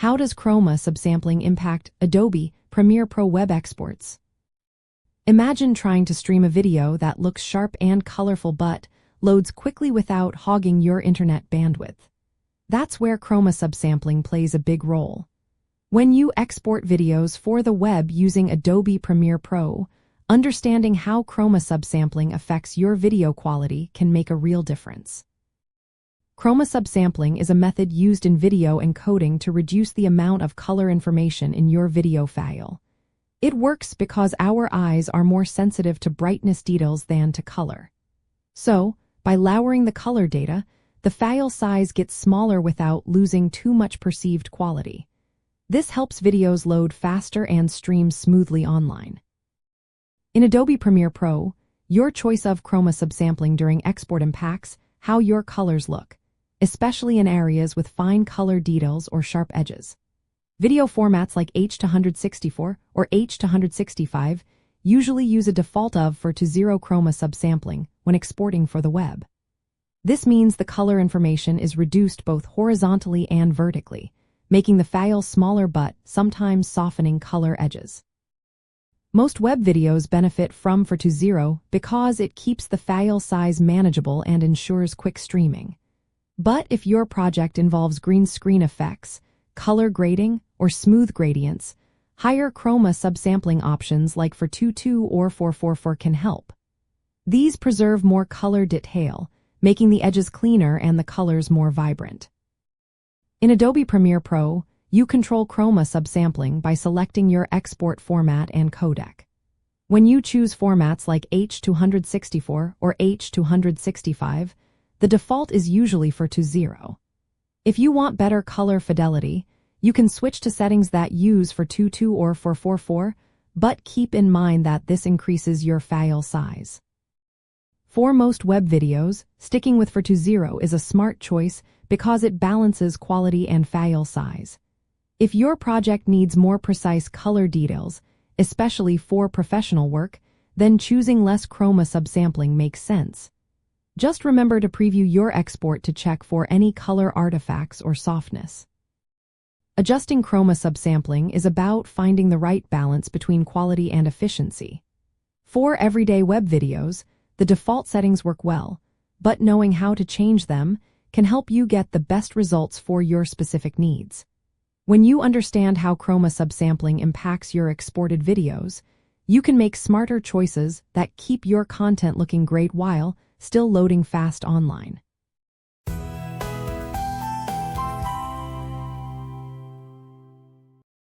How does Chroma subsampling impact Adobe Premiere Pro web exports? Imagine trying to stream a video that looks sharp and colorful but loads quickly without hogging your internet bandwidth. That's where Chroma subsampling plays a big role. When you export videos for the web using Adobe Premiere Pro, understanding how Chroma subsampling affects your video quality can make a real difference. Chroma subsampling is a method used in video encoding to reduce the amount of color information in your video file. It works because our eyes are more sensitive to brightness details than to color. So, by lowering the color data, the file size gets smaller without losing too much perceived quality. This helps videos load faster and stream smoothly online. In Adobe Premiere Pro, your choice of Chroma subsampling during export impacts how your colors look, especially in areas with fine color details or sharp edges. Video formats like H264 or H265 usually use a default of 4:0 Chroma subsampling when exporting for the web. This means the color information is reduced both horizontally and vertically, making the file smaller but sometimes softening color edges. Most web videos benefit from 4:0 because it keeps the file size manageable and ensures quick streaming. But if your project involves green screen effects, color grading, or smooth gradients, higher Chroma subsampling options like 4:2 or 4:4 can help. These preserve more color detail, making the edges cleaner and the colors more vibrant. In Adobe Premiere Pro, you control Chroma subsampling by selecting your export format and codec. When you choose formats like H264 or H265, the default is usually 4:0. If you want better color fidelity, you can switch to settings that use 4:2 or 4:4, but keep in mind that this increases your file size. For most web videos, sticking with 4:0 is a smart choice because it balances quality and file size. If your project needs more precise color details, especially for professional work, then choosing less Chroma subsampling makes sense. Just remember to preview your export to check for any color artifacts or softness. Adjusting Chroma subsampling is about finding the right balance between quality and efficiency. For everyday web videos, the default settings work well, but knowing how to change them can help you get the best results for your specific needs. When you understand how Chroma subsampling impacts your exported videos, you can make smarter choices that keep your content looking great while still loading fast online.